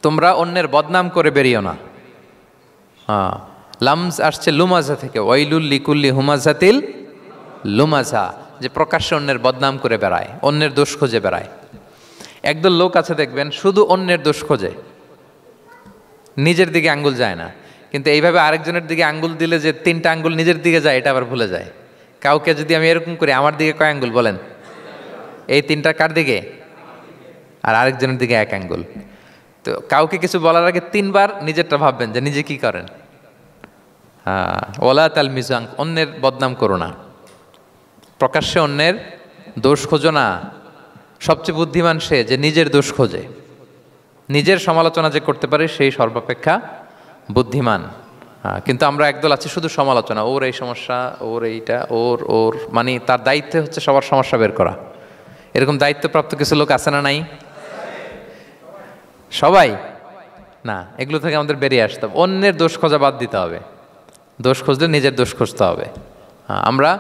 তোমরা অন্যের বদনাম করে বেরিও না। হ্যাঁ, লামজ আসছে লুমাজা থেকে, ওয়াইলুল লিকুল্লি হুমাজাতিল লুমাজা, যে প্রকাশ্যে অন্যের বদনাম করে বেড়ায়, অন্যের দোষ খোঁজে বেড়ায়। একদল লোক আছে দেখবেন শুধু অন্যের দোষ খোঁজে, নিজের দিকে আঙ্গুল যায় না। কিন্তু এইভাবে আরেকজনের দিকে আঙ্গুল দিলে যে 3টা আঙ্গুল নিজের দিকে যায়, এটা আবার ভুলে যায়। কাউকে যদি আমি এরকম করি, আমার দিকে কয় আঙ্গুল বলেন? এই 3টা কার দিকে? আর আরেকজনের দিকে 1 আঙ্গুল। তো কাউকে কিছু বলার আগে 3বার নিজেরটা ভাববেন যে নিজে কি করেন। হ্যাঁ, ওলা তাল মিজাং, অন্যের বদনাম করো না, প্রকাশ্যে অন্যের দোষ খোঁজো না। সবচেয়ে বুদ্ধিমান সে যে নিজের দোষ খোঁজে, নিজের সমালোচনা যে করতে পারে সেই সর্বাপেক্ষা বুদ্ধিমান। কিন্তু আমরা একদল আছি শুধু সমালোচনা, ওর এই সমস্যা, ওর এইটা, ওর ওর মানে তার দায়িত্ব হচ্ছে সবার সমস্যা বের করা। এরকম দায়িত্বপ্রাপ্ত কিছু লোক আছে না নাই? সবাই না, এগুলো থেকে আমাদের বেরিয়ে আসতে হবে। অন্যের দোষ খোঁজা বাদ দিতে হবে, দোষ খুঁজলে নিজের দোষ খুঁজতে হবে। আমরা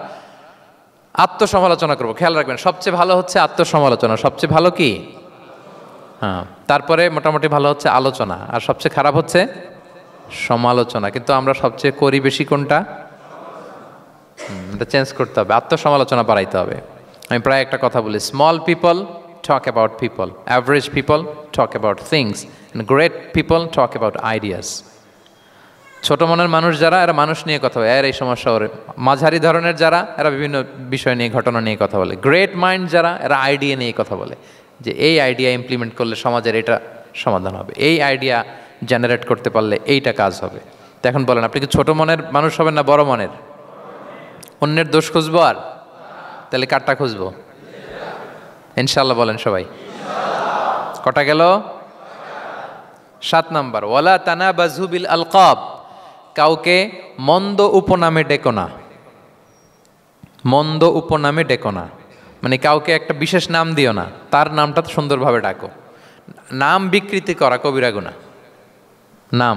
আত্মসমালোচনা করবো। খেয়াল রাখবেন, সবচেয়ে ভালো হচ্ছে আত্মসমালোচনা। সবচেয়ে ভালো কি? হ্যাঁ, তারপরে মোটামুটি ভালো হচ্ছে আলোচনা, আর সবচেয়ে খারাপ হচ্ছে সমালোচনা। কিন্তু আমরা সবচেয়ে করি বেশি কোনটা? এটা চেঞ্জ করতে হবে, আত্মসমালোচনা বাড়াইতে হবে। আমি প্রায় একটা কথা বলি, small people talk about people, average people talk about things, and great people talk about ideas. ছোট মনের মানুষ যারা, এরা মানুষ নিয়ে কথা বলে, এর এই সমস্যা ওর। মাঝারি ধরনের যারা, এরা বিভিন্ন বিষয় নিয়ে, ঘটনা নিয়ে কথা বলে। গ্রেট মাইন্ড যারা, এরা আইডিয়া নিয়ে কথা বলে, যে এই আইডিয়া ইমপ্লিমেন্ট করলে সমাজের এটা সমাধান হবে, এই আইডিয়া জেনারেট করতে পারলে এইটা কাজ হবে। তো এখন বলেন, আপনি কি ছোট মনের মানুষ হবেন না বড় মনের? অন্যের দোষ খুঁজবো আর তাহলে কারটা খুঁজবো? ইনশাল্লাহ বলেন সবাই। কটা গেল? 7 নাম্বার, ওয়ালা তানাবাযু বিল আলকাব, কাউকে মন্দ উপনামে ডেকো না। মন্দ উপনামে ডেকো না মানে কাউকে একটা বিশেষ নাম দিও না, তার নামটা সুন্দরভাবে ডাকো। নাম বিকৃতি করা কবিরা গুনাহ। নাম,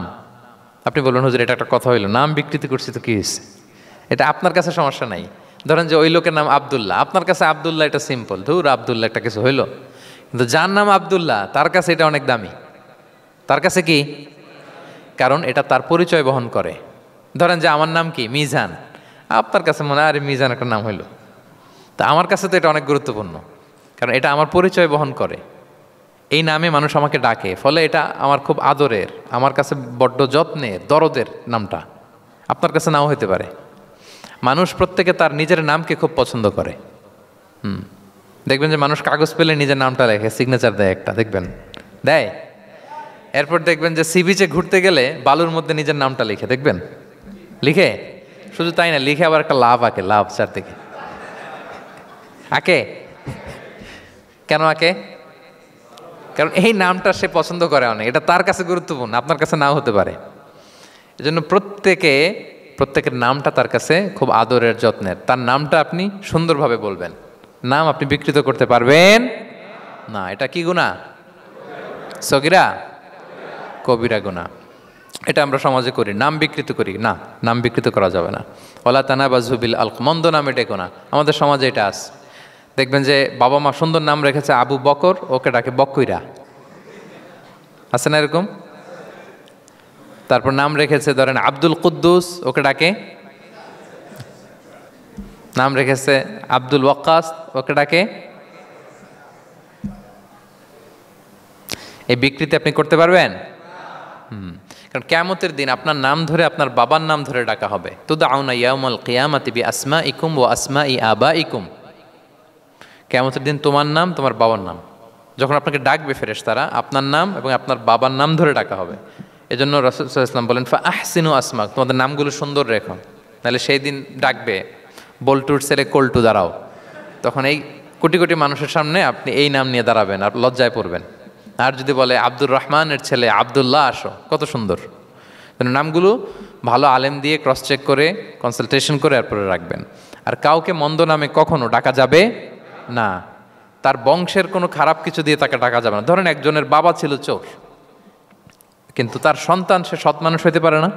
আপনি বলুন হুজুর এটা একটা কথা হইলো, নাম বিকৃতি করছি তো কি হয়েছে? এটা আপনার কাছে সমস্যা নাই। ধরেন যে ওই লোকের নাম আব্দুল্লাহ, আপনার কাছে আব্দুল্লাহ এটা সিম্পল, ধুর আব্দুল্লাহ একটা কিছু হইলো। কিন্তু যার নাম আব্দুল্লাহ তার কাছে এটা অনেক দামি। তার কাছে কি? কারণ এটা তার পরিচয় বহন করে। ধরেন যে আমার নাম কি মিজান, আপনার কাছে মনে হয় আরে মিজান একটা নাম হইলো, তা আমার কাছে তো এটা অনেক গুরুত্বপূর্ণ, কারণ এটা আমার পরিচয় বহন করে। এই নামে মানুষ আমাকে ডাকে, ফলে এটা আমার খুব আদরের, আমার কাছে বড্ড যত্নের, দরদের নামটা। আপনার কাছে নাও হতে পারে। মানুষ প্রত্যেকে তার নিজের নামকে খুব পছন্দ করে। দেখবেন যে মানুষ কাগজ পেলে নিজের নামটা লেখে, সিগনেচার দেয় একটা, দেখবেন দেয়। এরপর দেখবেন যে সি বিচে ঘুরতে গেলে বালুর মধ্যে নিজের নামটা লিখে, দেখবেন লিখে। শুধু তাই না, লিখে আবার একটা লাভ আঁকে, লাভ চারদিকে আঁকে। কেন আঁকে? কারণ এই নামটা সে পছন্দ করে অনেক, এটা তার কাছে গুরুত্বপূর্ণ, আপনার কাছে নাও হতে পারে। এজন্য প্রত্যেকের নামটা তার কাছে খুব আদরের, যত্নের। তার নামটা আপনি সুন্দরভাবে বলবেন। নাম আপনি বিকৃত করতে পারবেন না। এটা কি গুনাহ? সগীরা কবিরা গুনাহ। এটা আমরা সমাজে করি, নাম বিকৃত করি না, নাম বিকৃত করা যাবে না। ওয়ালা তানাবাযু বিল আলক, মন্দ নামে ডেকো না। আমাদের সমাজে এটা আছে, দেখবেন যে বাবা মা সুন্দর নাম রেখেছে আবু বকর, ওকে ডাকে বকইরা, আছে না এরকম? তারপর নাম রেখেছে ধরেন আব্দুল কুদ্দুস, ওকে ডাকে। নাম রেখেছে আব্দুল ওয়াক্কাস, ওকে ডাকে। এই বিকৃতি আপনি করতে পারবেন? কারণ কিয়ামতের দিন আপনার নাম ধরে, আপনার বাবার নাম ধরে ডাকা হবে। তুদআউনা ইয়াউমাল কিয়ামাতি বিআসমাইকুম ওয়া আসমাই আবাইকুম। কিয়ামতের দিন তোমার নাম, তোমার বাবার নাম, যখন আপনাকে ডাকবে ফেরেশতারা, আপনার নাম এবং আপনার বাবার নাম ধরে ডাকা হবে। এজন্য রাসূল সাল্লাল্লাহু আলাইহি ওয়াসাল্লাম বলেন, ফাআহসিনু আসমাক, তোমাদের নামগুলো সুন্দর রেখো, নাহলে সেই দিন ডাকবে বল্টুর ছেলে কল্টু দাঁড়াও, তখন এই কোটি কোটি মানুষের সামনে আপনি এই নাম নিয়ে দাঁড়াবেন আর লজ্জায় পড়বেন। আর যদি বলে আব্দুর রহমানের ছেলে আব্দুল্লাহ, আসো, কত সুন্দর। নামগুলো ভালো আলেম দিয়ে ক্রস চেক করে, কনসালটেশন করে এরপরে রাখবেন। আর কাউকে মন্দ নামে কখনো ডাকা যাবে না। তার বংশের কোনো খারাপ কিছু দিয়ে তাকে ডাকা যাবে না। ধরেন একজনের বাবা ছিল চোর, কিন্তু তার সন্তান সে সৎ মানুষ হইতে পারে না।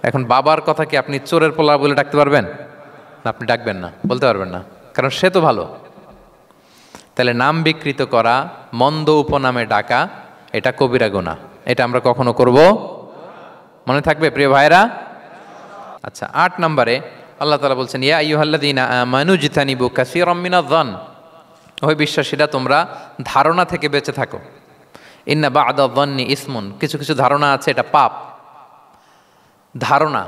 এখন বাবার কথা কি আপনি চোরের পোলা বলে ডাকতে পারবেন? না, আপনি ডাকবেন না, বলতে পারবেন না, কারণ সে তো ভালো। তাহলে নাম বিকৃত করা, মন্দ উপনামে ডাকা, এটা কবিরা গুনাহ। এটা আমরা কখনো করব? মনে থাকবে প্রিয় ভাইরা? আচ্ছা, 8 নম্বরে আল্লাহ তাআলা বলছেন, ইয়া আইয়ুহাল্লাযীনা আমানু জিতানিবু কাসীরাম মিনায-যন, ওই বিশ্বাসীরা তোমরা ধারণা থেকে বেঁচে থাকো। ইন্না বা'দা-যন্নি ইসমুন, কিছু কিছু ধারণা আছে এটা পাপ। ধারণা,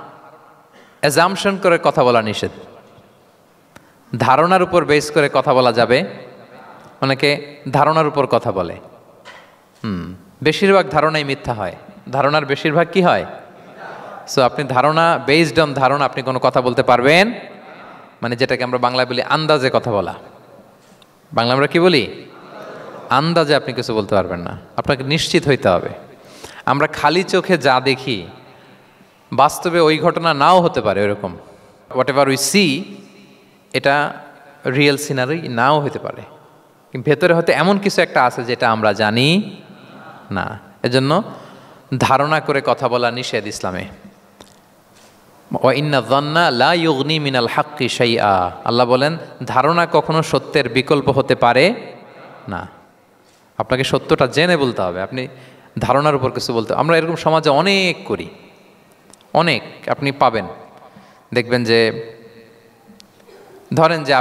অ্যাজাম্পশন করে কথা বলা নিষেধ। ধারণার উপর বেস করে কথা বলা যাবে। অনেকে ধারণার উপর কথা বলে। বেশিরভাগ ধারণাই মিথ্যা হয়। ধারণার বেশিরভাগ কি হয়? সো আপনি ধারণা, বেসড অন ধারণা আপনি কোনো কথা বলতে পারবেন? মানে যেটাকে আমরা বাংলায় বলি আন্দাজে কথা বলা। বাংলা আমরা কি বলি? আন্দাজে আপনি কিছু বলতে পারবেন না, আপনাকে নিশ্চিত হইতে হবে। আমরা খালি চোখে যা দেখি বাস্তবে ওই ঘটনা নাও হতে পারে এরকম। হোয়াট এভার উই সি, এটা রিয়েল সিনারি নাও হতে পারে, কিন্তু ভেতরে হয়তো এমন কিছু একটা আছে যেটা আমরা জানি না। এজন্য ধারণা করে কথা বলা নিষেধ ইসলামে। ওয়া ইন্না যান্না লা ইউগনি মিনাল হাক্কি শাইআ, আল্লাহ বলেন ধারণা কখনো সত্যের বিকল্প হতে পারে না। আপনাকে সত্যটা জেনে বলতে হবে, আপনি ধারণার উপর কিছু বলতে। আমরা এরকম সমাজে অনেক করি, অনেক। আপনি পাবেন, দেখবেন যে ধরেন যে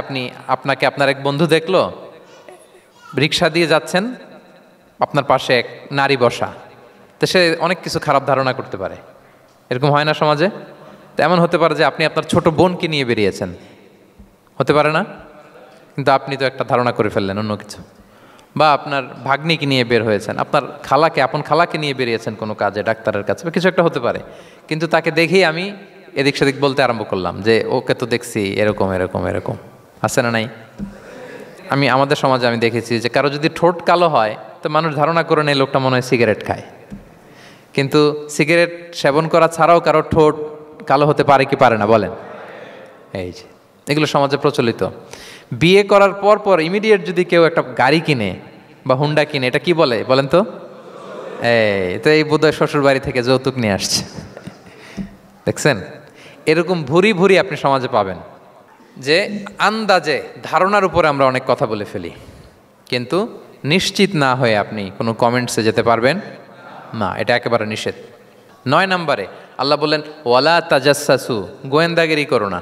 আপনাকে আপনার এক বন্ধু দেখলো, রিক্সা দিয়ে যাচ্ছেন, আপনার পাশে এক নারী বসা, তো সে অনেক কিছু খারাপ ধারণা করতে পারে। এরকম হয় না সমাজে? তো এমন হতে পারে যে আপনি আপনার ছোট বোনকে নিয়ে বেরিয়েছেন, হতে পারে না? কিন্তু আপনি তো একটা ধারণা করে ফেললেন অন্য কিছু। বা আপনার ভাগ্নিকে নিয়ে বের হয়েছেন, আপনার খালাকে, আপন খালাকে নিয়ে বেরিয়েছেন কোনো কাজে, ডাক্তারের কাছে বা কিছু একটা হতে পারে। কিন্তু তাকে দেখেই আমি এদিক সেদিক বলতে আরম্ভ করলাম যে ওকে তো দেখছি এরকম এরকম এরকম। আছে না নাই? আমাদের সমাজে আমি দেখেছি যে কারো যদি ঠোঁট কালো হয় তো মানুষ ধারণা করে নেই লোকটা মনে হয় সিগারেট খায়। কিন্তু সিগারেট সেবন করা ছাড়াও কারো ঠোঁট কালো হতে পারে কি পারে না বলেন? এই যে এগুলো সমাজে প্রচলিত। বিয়ে করার পর পর ইমিডিয়েট যদি কেউ একটা গাড়ি কিনে বা হুন্ডা কিনে, এটা কি বলে বলেন তো? এই বোধহয় শ্বশুর বাড়ি থেকে যৌতুক নিয়ে আসছে। দেখছেন, এরকম ভুরি ভুরি আপনি সমাজে পাবেন যে আন্দাজে ধারণার উপরে আমরা অনেক কথা বলে ফেলি, কিন্তু নিশ্চিত না হয়ে আপনি কোনো কমেন্টসে যেতে পারবেন না, এটা একেবারে নিষেধ। 9 নম্বরে আল্লাহ বললেন ওয়ালা তাজাসসু, গোয়েন্দাগিরি করো না।